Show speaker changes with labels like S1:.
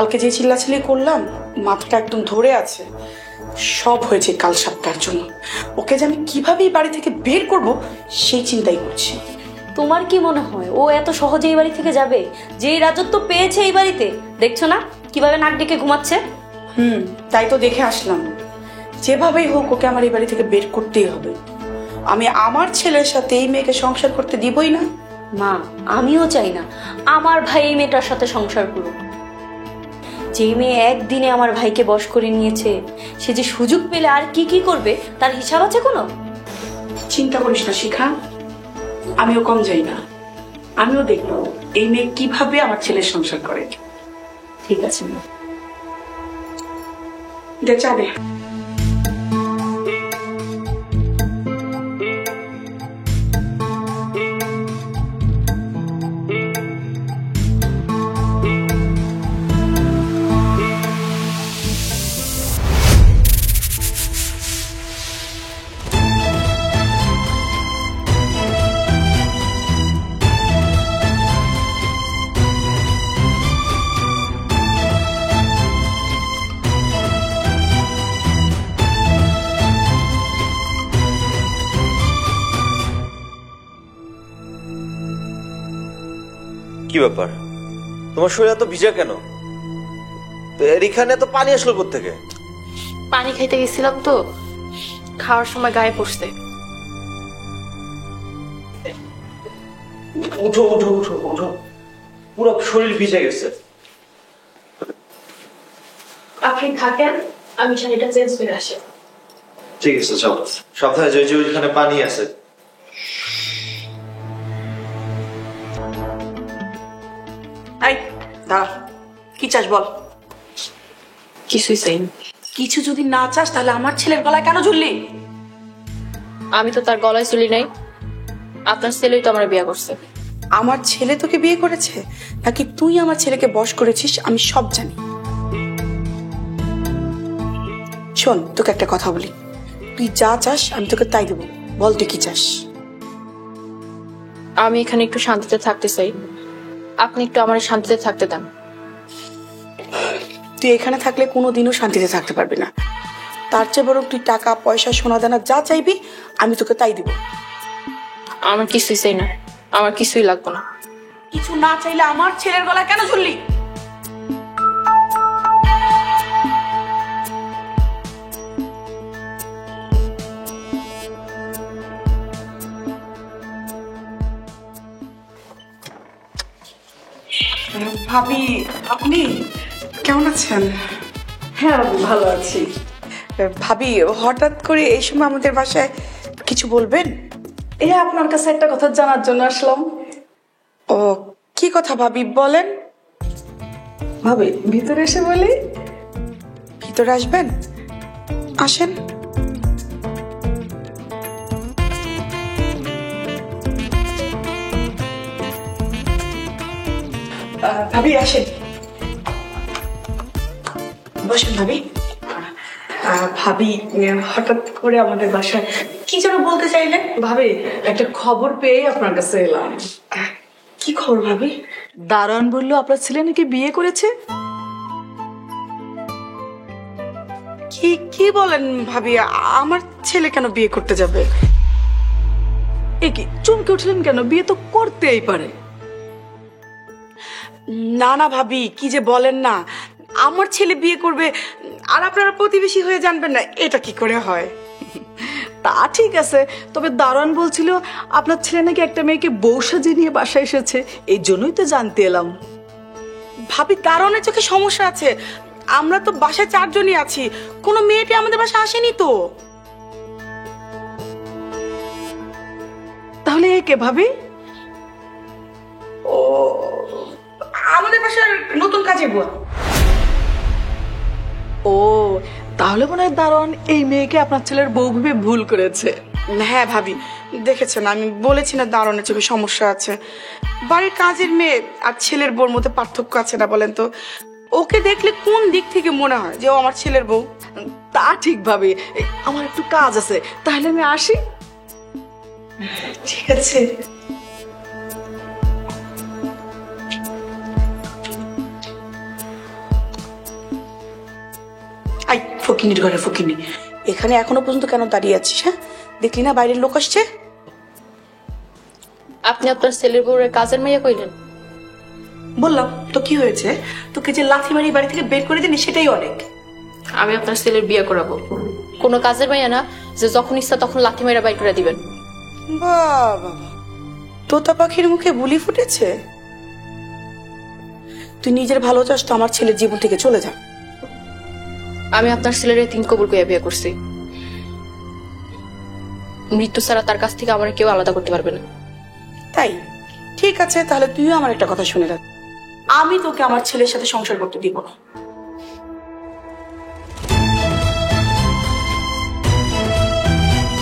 S1: কালকে যে চিল্লাচিল্লি করলাম মাথাটা একদম ধরে আছে। সব হয়েছে কাল 7টার জন্য। ওকে যে আমি কিভাবে এই বাড়ি থেকে বের করব সেই চিন্তাই করছি।
S2: তোমার কি মনে হয় ও এত সহজে এই বাড়ি থেকে যাবে? যেই রাজত্ব পেয়েছে এই বাড়িতে, দেখছো না কিভাবে নাক ডেকে ঘুমাচ্ছে।
S1: তাই তো দেখে আসলাম। যেভাবেই হোক ওকে আমার এই বাড়ি থেকে বের করতেই হবে। আমি আমার ছেলের সাথে এই মেয়েকে সংসার করতে দিবই না।
S2: মা, আমিও চাই না আমার ভাই এই মেয়েটার সাথে সংসার করুক। যে মেয়ে একদিনে আমার ভাইকে বশ করে নিয়েছে, সে যে সুযোগ পেলে আর কি কি করবে তার হিসাব আছে কোনো?
S1: চিন্তা করিস না শিখা, আমিও কম যাই না। আমিও দেখবো এই মেয়ে কিভাবে আমার ছেলের সংসার করে।
S2: ঠিক আছে মা।
S1: দে চা দে।
S3: কি ব্যাপার, তোমার শরীর এত ভিজা কেন? এখানে তো পানি আসলো কোত্থেকে?
S4: পানি খাইতে গেছিলাম তো, খাওয়ার সময় গায়ে পড়ছে।
S3: উঠো উঠো উঠো উঠো, পুরো শরীর ভিজে গেছে।
S4: আপনি থাকেন, আমি শাড়িটা চেঞ্জ করে আসি।
S3: ঠিক আছে চলো, সাবধানে যে ওইখানে পানি আছে।
S1: এই দাঁড়া, কি চাস বল?
S4: কিছুই চাই না।
S1: কিছু যদি না চাস তাহলে আমার ছেলের গলায় কেন ঝুললি?
S4: আমি তো তার গলায় চুলি নাই, আপনার ছেলেই তো আমার বিয়ে করছে।
S1: আমার ছেলে তোকে বিয়ে করেছে নাকি তুই আমার ছেলেকে বশ করেছিস আমি সব জানি। শোন, তোকে একটা কথা বলি, তুই যা চাস আমি তোকে তাই দেবো। বল তুই কি চাস?
S4: আমি এখানে একটু শান্তিতে থাকতে চাই, আপনি একটু আমার শান্তিতে থাকতে দেন।
S1: তুই এখানে থাকলে কোনোদিনও শান্তিতে থাকতে পারবি না। তার চেয়ে বরং তুই টাকা পয়সা সোনা দানা যা চাইবি আমি তোকে তাই দিব।
S4: আমার কিছুই চাই না, আমার কিছুই লাগবে না।
S1: কিছু না চাইলে আমার ছেলের গলায় কেন ঝুললি? ভাবি, আপনি কেমন আছেন? হ্যাঁ ভালো আছি। ভাবি, হঠাৎ করে এই সময় আমাদের বাসায় কিছু বলবেন?
S5: এই আপনার কাছে একটা কথা জানার জন্য আসলাম।
S1: ও, কি কথা ভাবি বলেন?
S5: ভাবি ভিতরে এসে বলি।
S1: ভিতরে আসবেন, আসেন। ভাবি আসেন, বসেন ভাবি। ভাবি, হঠাৎ করে আমাদের বাসায় কি যেন বলতে চাইলেন?
S5: ভাবি একটা খবর পেয়ে আপনার কাছে এলাম।
S1: কি খবর ভাবি?
S5: দারোয়ান বললো আপনার ছেলে নাকি বিয়ে করেছে।
S1: কি কি বলেন ভাবি? আমার ছেলে কেন বিয়ে করতে যাবে?
S5: এ কি চমকে উঠলেন কেন? বিয়ে তো করতেই পারে।
S1: না না ভাবি, কি যে বলেন না, আমার ছেলে বিয়ে করবে আর আপনারা প্রতিবেশী হয়ে জানবেন না, এটা কি করে হয়?
S5: তা ঠিক আছে, তবে দারোয়ান বলছিল আপনার ছেলে নাকি একটা মেয়েকে বউ সাজিয়ে নিয়ে বাসায় এসেছে, এই জন্যই তো জানতে এলাম।
S1: ভাবি, কারণে চোখে সমস্যা আছে। আমরা তো বাসায় 4 জনই আছি, কোনো মেয়েটি আমাদের বাসায় আসেনি তো।
S5: তাহলে এ কে ভাবি?
S1: ও আমাদের বাসার নতুন কাজের বুয়া।
S5: ও, তাহলে মনে হয় দারোয়ান এই মেয়েকে আপনার ছেলের বউ ভেবে ভুল করেছে।
S1: হ্যাঁ ভাবি, দেখেছেন আমি বলেছি না দারুণের চোখে সমস্যা আছে। বাড়ির কাজের মেয়ে আর ছেলের বউর মধ্যে পার্থক্য আছে না বলেন তো? ওকে দেখলে কোন দিক থেকে মনে হয় যে ও আমার ছেলের বউ?
S5: তা ঠিক ভাবি, আমার একটু কাজ আছে, তাহলে আমি আসি।
S1: ঠিক আছে। ফকিনির ঘরে ফকিনি, এখানে এখনো পর্যন্ত কেন দাঁড়িয়ে আছিস? হ্যাঁ, দেখলি না বাইরের লোক আসছে?
S4: আপনি আপনার ছেলের বউয়ের কাজের মেয়ে কইলেন।
S1: বললাম তো কি হয়েছে, তোকে যে লাথি মারি বাড়ি থেকে বের করে দিনি সেটাই অনেক।
S4: আমি আপনার ছেলের বিয়ে করাবো, কোনো কাজের মেয়ে না যে যখন ইচ্ছা তখন লাথি মেরা বাইর করে দিবেন।
S1: বাবা, তোতা পাখির মুখে বুলি ফুটেছে। তুই নিজের ভালো চাস তো আমার ছেলের জীবন থেকে চলে যা।
S4: আমি আপনার ছেলের 3 কবুল কইয়া বিয়ে করছি। মৃত্যু ছাড়া তার কাছ থেকে আমার কেউ আলাদা করতে পারবে না।
S1: তাই ঠিক আছে, তাহলে তুইও আমার একটা কথা শুনে রাখ, আমি তোকে আমার ছেলের সাথে সংসার করতে দিব না।